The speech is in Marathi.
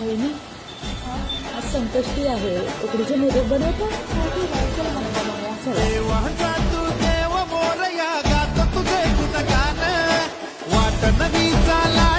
वहिनी आज संकष्टी आहे उकडीचे मोदक बनवता चला देवाचा तू देव मोरया गातो तुझे गुणगान वाट नवी चाला